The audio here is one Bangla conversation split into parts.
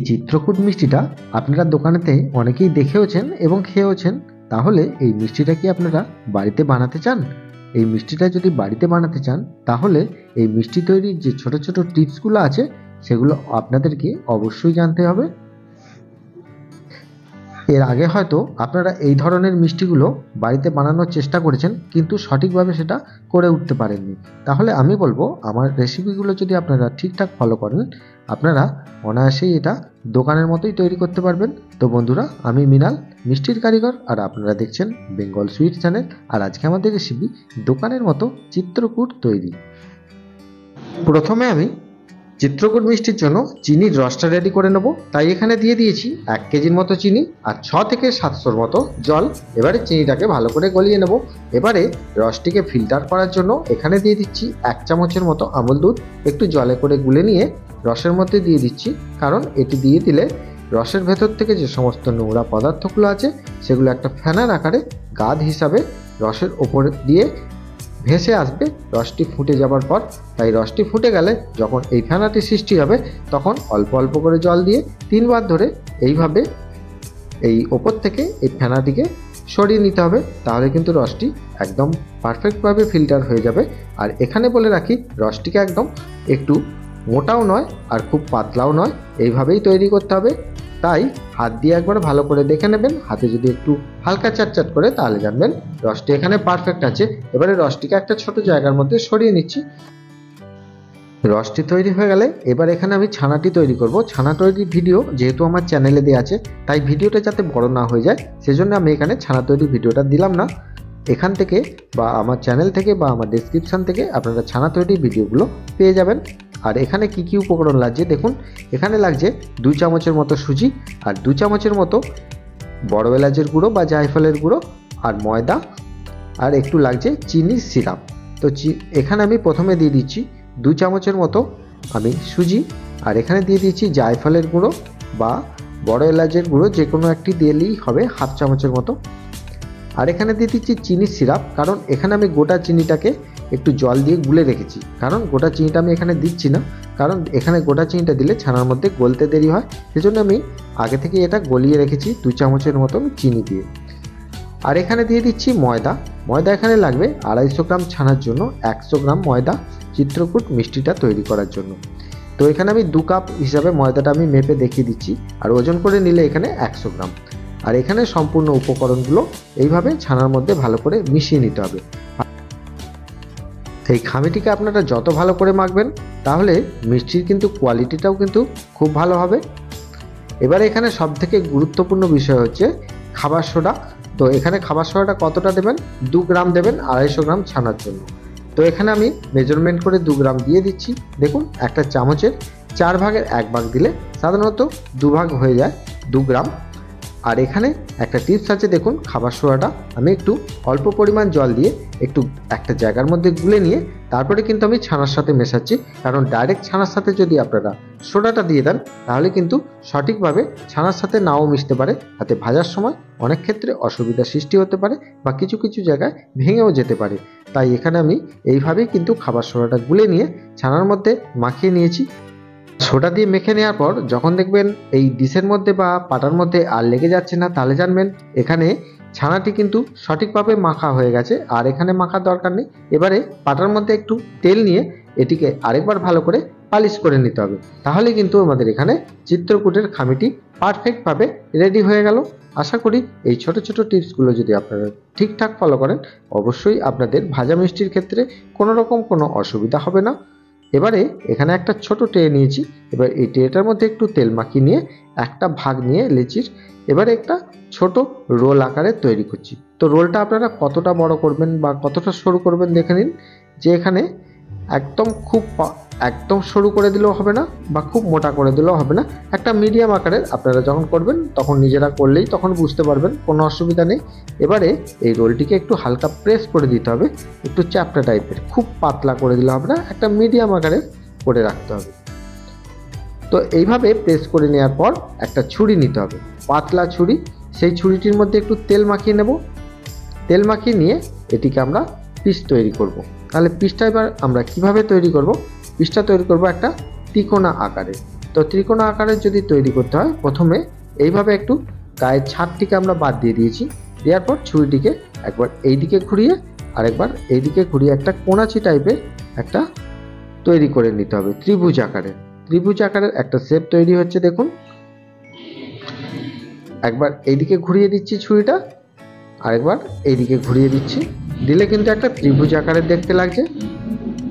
চিত্রকূট মিষ্টিটা আপনারা দোকানেতে অনেকেই দেখেওছেন এবং খেয়েওছেন। তাহলে এই মিষ্টিটা কি আপনারা বাড়িতে বানাতে চান? এই মিষ্টিটা যদি বাড়িতে বানাতে চান তাহলে এই মিষ্টি তৈরির যে ছোট ছোট টিপসগুলো আছে সেগুলো আপনাদেরকে অবশ্যই জানতে হবে। এর আগে হয়তো আপনারা এই ধরনের মিষ্টিগুলো বাড়িতে বানানোর চেষ্টা করেছেন কিন্তু সঠিকভাবে সেটা করে উঠতে পারেননি। তাহলে আমি বলবো আমার রেসিপিগুলো যদি আপনারা ঠিকঠাক ফলো করেন আপনারা অনায়াসেই এটা দোকানের মতোই তৈরি করতে পারবেন। তো বন্ধুরা, আমি মৃণাল, মিষ্টির কারিগর, আর আপনারা দেখছেন বেঙ্গল সুইট চ্যানেল। আর আজকে আমাদের রেসিপি দোকানের মতো চিত্রকূট তৈরি। প্রথমে আমি চিত্রকূট মিষ্টির জন্য চিনির রসটা রেডি করে নেব। তাই এখানে দিয়ে দিয়েছি 1 কেজির মতো চিনি আর 6 থেকে 700 মতো জল। এবারে চিনিটাকে ভালো করে গলিয়ে নেব। এবারে রসটিকে ফিল্টার করার জন্য এখানে দিয়ে দিচ্ছি 1 চামচের মতো আমুল দুধ। একটু জলে করে গুলে নিয়ে রসের মধ্যে দিয়ে দিচ্ছি, কারণ এটি দিয়ে দিলে রসের ভেতর থেকে যে সমস্ত নোংরা পদার্থগুলো আছে সেগুলো একটা ফেনার আকারে গাদ হিসাবে রসের ওপরে দিয়ে ভেসে আসবে রসটি ফুটে যাবার পর। তাই রসটি ফুটে গেলে যখন এই ফেনাটি সৃষ্টি হবে তখন অল্প অল্প করে জল দিয়ে 3 বার ধরে এইভাবে এই ওপর থেকে এই ফেনাটিকে সরিয়ে নিতে হবে। তাহলে কিন্তু রসটি একদম পারফেক্টভাবে ফিল্টার হয়ে যাবে। আর এখানে বলে রাখি, রসটিকে একদম একটু মোটাও নয় আর খুব পাতলাও নয়, এইভাবেই তৈরি করতে হবে। তাই হাত দিয়ে একবার ভালো করে দেখে নেবেন। হাতে যদি একটু হালকা চাটচাট করে তাহলে জানবেন রসটি এখানে পারফেক্ট আছে। এবারে রসটিকে একটা ছোট জায়গার মধ্যে সরিয়ে নিচ্ছি। রসটি তৈরি হয়ে গেলে এবার এখানে আমি ছানাটি তৈরি করব। ছানা তৈরির ভিডিও যেহেতু আমার চ্যানেলে দেওয়া আছে তাই ভিডিওটা যাতে বড় না হয়ে যায় সেজন্য আমি এখানে ছানা তৈরির ভিডিওটা দিলাম না। এখান থেকে বা আমার চ্যানেল থেকে বা আমার ডেসক্রিপশান থেকে আপনারা ছানা তৈরির ভিডিওগুলো পেয়ে যাবেন। আর এখানে কি কি উপকরণ লাগছে দেখুন। এখানে লাগছে 2 চামচের মতো সুজি আর 2 চামচের মতো বড় এলাচের গুঁড়ো বা জায়ফলের গুঁড়ো আর ময়দা, আর একটু লাগছে চিনির সিরাপ। তো এখানে আমি প্রথমে দিয়ে দিচ্ছি 2 চামচের মতো আমি সুজি, আর এখানে দিয়ে দিচ্ছি জায়ফলের গুঁড়ো বা বড় এলাচের গুঁড়ো, যে কোনো একটি দিলেই হবে, 1/2 চামচের মতো। আর এখানে দিয়ে দিচ্ছি চিনির সিরাপ, কারণ এখানে আমি গোটা চিনিটাকে একটু জল দিয়ে গুলে রেখেছি। কারণ গোটা চিনিটা আমি এখানে দিচ্ছি না, কারণ এখানে গোটা চিনিটা দিলে ছানার মধ্যে গলতে দেরি হয়, সেজন্য আমি আগে থেকে এটা গলিয়ে রেখেছি 2 চামচের মতো চিনি দিয়ে। আর এখানে দিয়ে দিচ্ছি ময়দা। ময়দা এখানে লাগবে 250 গ্রাম ছানার জন্য 100 গ্রাম ময়দা চিত্রকূট মিষ্টিটা তৈরি করার জন্য। তো এখানে আমি 2 কাপ হিসাবে ময়দাটা আমি মেপে দেখিয়ে দিচ্ছি, আর ওজন করে নিলে এখানে 100 গ্রাম। আর এখানে সম্পূর্ণ উপকরণগুলো এইভাবে ছানার মধ্যে ভালো করে মিশিয়ে নিতে হবে। এই খামিটিকে আপনারা যত ভালো করে মাখবেন তাহলে মিষ্টির কিন্তু কোয়ালিটিটাও কিন্তু খুব ভালো হবে। এবারে এখানে সবথেকে গুরুত্বপূর্ণ বিষয় হচ্ছে খাবার সোডা। তো এখানে খাবার সোডাটা কতটা দেবেন? 2 গ্রাম দেবেন 250 গ্রাম ছানার জন্য। তো এখানে আমি মেজারমেন্ট করে 2 গ্রাম দিয়ে দিচ্ছি। দেখুন, একটা চামচের 4 ভাগের 1 ভাগ দিলে সাধারণত 2 ভাগ হয়ে যায় 2 গ্রাম। আর এখানে একটা টিপস আছে, দেখুন খাবার সোডাটা আমি একটু অল্প পরিমাণ জল দিয়ে একটু একটা জায়গার মধ্যে গুলে নিয়ে তারপরে কিন্তু আমি ছানার সাথে মেশাচ্ছি। কারণ ডাইরেক্ট ছানার সাথে যদি আপনারা সোডাটা দিয়ে দেন তাহলে কিন্তু সঠিকভাবে ছানার সাথে নাও মিশতে পারে, তাতে ভাজার সময় অনেক ক্ষেত্রে অসুবিধার সৃষ্টি হতে পারে বা কিছু কিছু জায়গায় ভেঙেও যেতে পারে। তাই এখানে আমি এইভাবেই কিন্তু খাবার সোডাটা গুলে নিয়ে ছানার মধ্যে মাখিয়ে নিয়েছি। সোডা দিয়ে মেখে নেওয়ার পর যখন দেখবেন এই ডিশের মধ্যে বা পাটার মধ্যে আর লেগে যাচ্ছে না, তাহলে জানবেন এখানে ছানাটি কিন্তু সঠিকভাবে মাখা হয়ে গেছে, আর এখানে মাখার দরকার নেই। এবারে পাটার মধ্যে একটু তেল নিয়ে এটিকে আরেকবার ভালো করে পালিশ করে নিতে হবে। তাহলে কিন্তু আমাদের এখানে চিত্রকূটের খামিটি পারফেক্টভাবে রেডি হয়ে গেল। আশা করি এই ছোট ছোট টিপসগুলো যদি আপনারা ঠিকঠাক ফলো করেন অবশ্যই আপনাদের ভাজা মিষ্টির ক্ষেত্রে কোনো রকম কোনো অসুবিধা হবে না। এবারে এখানে একটা ছোট ট্রে নিয়েছি। এবার এই ট্রেটার মধ্যে একটু তেল মাখিয়ে নিয়ে একটা ভাগ নিয়ে লেচির এবারে একটা ছোট রোল আকারে তৈরি করছি। তো রোলটা আপনারা কতটা বড় করবেন বা কতটা সরু করবেন দেখে নিন। যে এখানে একদম সরু করে দিলেও হবে না বা খুব মোটা করে দিলেও হবে না, একটা মিডিয়াম আকারের আপনারা যখন করবেন তখন নিজেরা করলেই তখন বুঝতে পারবেন, কোনো অসুবিধা নেই। এবারে এই রোলটিকে একটু হালকা প্রেস করে দিতে হবে, একটু চ্যাপ্টা টাইপের, খুব পাতলা করে দিলে হবে না, একটা মিডিয়াম আকারে করে রাখতে হবে। তো এইভাবে প্রেস করে নেওয়ার পর একটা ছুরি নিতে হবে, পাতলা ছুরি। সেই ছুরিটির মধ্যে একটু তেল মাখিয়ে নেব। তেল মাখিয়ে নিয়ে এটিকে আমরা পিস তৈরি করব। তাহলে পিসটা এবার আমরা কিভাবে তৈরি করব? পিসটা তৈরি করব একটা তিকোনা আকারে। তো ত্রিকোণ আকারের যদি তৈরি করতে হয়, প্রথমে এইভাবে একটু গায়ের ছাদটিকে আমরা বাদ দিয়ে দিয়েছি। দেওয়ার পর ছুরিটিকে একবার এইদিকে ঘুরিয়ে আরেকবার এইদিকে ঘুরিয়ে একটা কোণাচি টাইপের একটা তৈরি করে নিতে হবে ত্রিভুজ আকারের একটা শেপ তৈরি হচ্ছে। দেখুন, একবার এইদিকে ঘুরিয়ে দিচ্ছি ছুরিটা, আরেকবার এইদিকে ঘুরিয়ে দিচ্ছি, দিলে কিন্তু একটা ত্রিভুজ আকারের দেখতে লাগছে।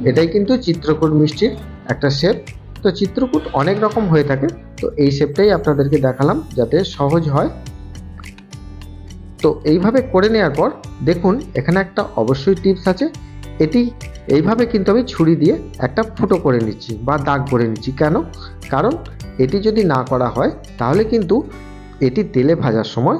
এটাই কিন্তু চিত্রকূট মিষ্টির একটা শেপ। তো চিত্রকূট অনেক রকম হয়ে থাকে, তো এই শেপটাই আপনাদেরকে দেখালাম যাতে সহজ হয়। তো এইভাবে করে নেওয়ার পর দেখুন এখানে একটা অবশ্যই টিপস আছে। এটি এইভাবে কিন্তু আমি ছুরি দিয়ে একটা ফুটো করে নিচ্ছি বা দাগ করে নিচ্ছি। কেন? কারণ এটি যদি না করা হয় তাহলে কিন্তু এটি তেলে ভাজার সময়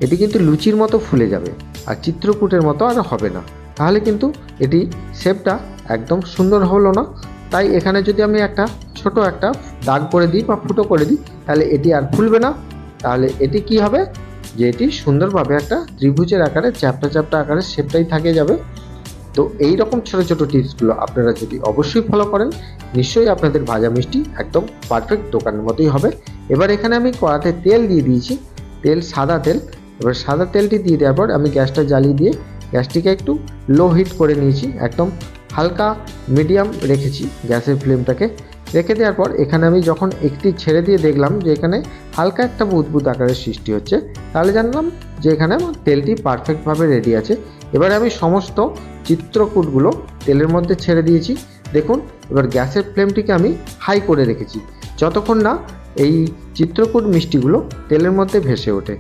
এটি কিন্তু লুচির মতো ফুলে যাবে আর চিত্রকূটের মতো আর হবে না, তাহলে কিন্তু এটি শেপটা একদম সুন্দর হলো না। তাই এখানে যদি আমি একটা ছোট একটা দাগ করে দিই বা ফুটো করে দিই তাহলে এটি আর ফুলবে না। তাহলে এটি কি হবে, যে এটি সুন্দরভাবে একটা ত্রিভুজের আকারে চ্যাপ্টা আকারের শেপটাই থাকে যাবে। তো এই রকম ছোট ছোট টিপসগুলো আপনারা যদি অবশ্যই ফলো করেন, নিশ্চয়ই আপনাদের ভাজা মিষ্টি একদম পারফেক্ট দোকানের মতোই হবে। এবার এখানে আমি কড়াতে তেল দিয়ে দিয়েছি, সাদা তেল। এবার সাদা তেলটি দিয়ে দেওয়ার পর আমি গ্যাসটা জ্বালিয়ে দিয়ে গ্যাসটিকে একটু লো হিট করে নিয়েছি, একদম হালকা মিডিয়াম রেখেছি গ্যাসের ফ্লেমটাকে। রেখে দেওয়ার পর এখানে আমি যখন একটি ছেড়ে দিয়ে দেখলাম যে এখানে হালকা একটা বুদবুদ আকারের সৃষ্টি হচ্ছে, তাহলে জানলাম যে এখানে আমার তেলটি পারফেক্টভাবে রেডি আছে। এবারে আমি সমস্ত চিত্রকূটগুলো তেলের মধ্যে ছেড়ে দিয়েছি। দেখুন, এবার গ্যাসের ফ্লেমটিকে আমি হাই করে রেখেছি যতক্ষণ না এই চিত্রকূট মিষ্টিগুলো তেলের মধ্যে ভেসে ওঠে।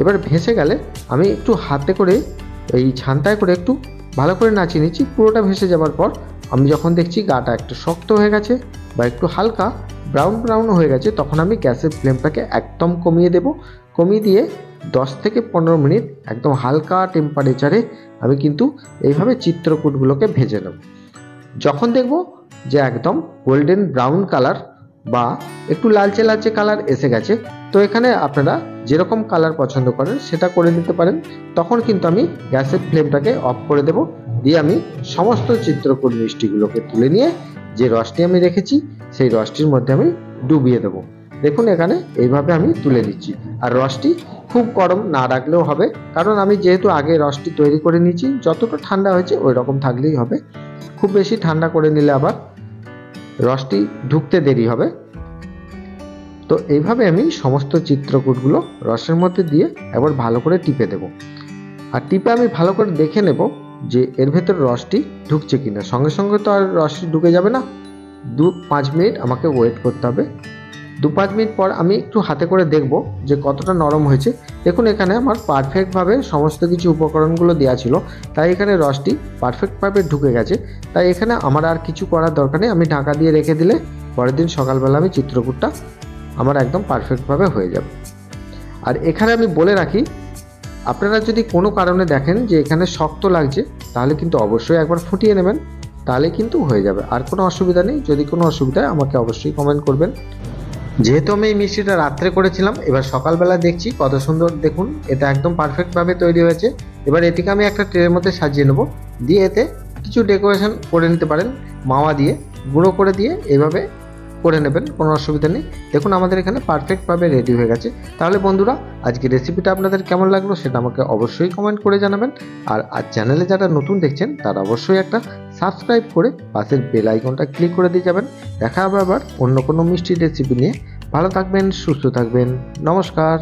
এবার ভেসে গেলে আমি একটু হাতে করে এই ছান্তায় করে একটু ভালো করে নাচিয়ে নিচ্ছি। পুরোটা ভেসে যাওয়ার পর আমি যখন দেখছি গাটা একটু শক্ত হয়ে গেছে বা একটু হালকা ব্রাউন হয়ে গেছে, তখন আমি গ্যাসের ফ্লেমটাকে একদম কমিয়ে দেব। কমিয়ে দিয়ে 10 থেকে 15 মিনিট একদম হালকা টেম্পারেচারে আমি কিন্তু এইভাবে চিত্রকূটগুলোকে ভেজে নেব। যখন দেখব যে একদম গোল্ডেন ব্রাউন কালার বা একটু লালচে কালার এসে গেছে, তো এখানে আপনারা যেরকম কালার পছন্দ করেন সেটা করে নিতে পারেন। তখন কিন্তু আমি গ্যাসের ফ্লেমটাকে অফ করে দেব। দিয়ে আমি সমস্ত চিত্রকূট মিষ্টিগুলোকে তুলে নিয়ে যে রসটি আমি রেখেছি সেই রসটির মধ্যে আমি ডুবিয়ে দেব। দেখুন এখানে এইভাবে আমি তুলে নিচ্ছি। আর রসটি খুব গরম না রাখলেও হবে, কারণ আমি যেহেতু আগে রসটি তৈরি করে নিয়েছি, যতটা ঠান্ডা হয়েছে ওই রকম থাকলেই হবে। খুব বেশি ঠান্ডা করে নিলে আবার রসটি ঢুকতে দেরি হবে। তো এইভাবে আমি সমস্ত চিত্রকূটগুলো রসের মধ্যে দিয়ে একবার ভালো করে টিপে দেব। আর টিপে আমি ভালো করে দেখে নেব যে এর ভেতর রসটি ঢুকছে কিনা। সঙ্গে সঙ্গে তো আর রসটি ঢুকে যাবে না, 2-5 মিনিট আমাকে ওয়েট করতে হবে। 2-5 মিনিট পর আমি একটু হাতে করে দেখব যে কতটা নরম হয়েছে। দেখুন এখানে আমার পারফেক্টভাবে সমস্ত কিছু উপকরণগুলো দেওয়া ছিল, তাই এখানে রসটি পারফেক্টভাবে ঢুকে গেছে। তাই এখানে আমার আর কিছু করার দরকার নেই। আমি ঢাকা দিয়ে রেখে দিলে পরের দিন সকালবেলা আমি চিত্রকূটটা আমার একদম পারফেক্টভাবে হয়ে যাবে। আর এখানে আমি বলে রাখি, আপনারা যদি কোনো কারণে দেখেন যে এখানে শক্ত লাগছে, তাহলে কিন্তু অবশ্যই একবার ফুটিয়ে নেবেন, তাহলে কিন্তু হয়ে যাবে। আর কোনো অসুবিধা নেই। যদি কোনো অসুবিধা হয় আমাকে অবশ্যই কমেন্ট করবেন। যেহেতু আমি এই মিষ্টিটা রাত্রে করেছিলাম, এবার সকালবেলা দেখছি কত সুন্দর, দেখুন এটা একদম পারফেক্টভাবে তৈরি হয়েছে। এবার এটিকে আমি একটা ট্রের মধ্যে সাজিয়ে নেব, দিয়ে এতে কিছু ডেকোরেশন করে নিতে পারেন, মাওয়া দিয়ে গুঁড়ো করে দিয়ে এইভাবে করে নেবেন, কোনো অসুবিধা নেই। দেখুন আমাদের এখানে পারফেক্টভাবে রেডি হয়ে গেছে। তাহলে বন্ধুরা, আজকে রেসিপিটা আপনাদের কেমন লাগলো সেটা আমাকে অবশ্যই কমেন্ট করে জানাবেন। আর চ্যানেলে যারা নতুন দেখছেন তারা অবশ্যই একটা সাবস্ক্রাইব করে পাশের বেল আইকনটা ক্লিক করে দিয়ে যাবেন। দেখা হবে আবার অন্য কোনো মিষ্টি রেসিপি নিয়ে। ভালো থাকবেন, সুস্থ থাকবেন, নমস্কার।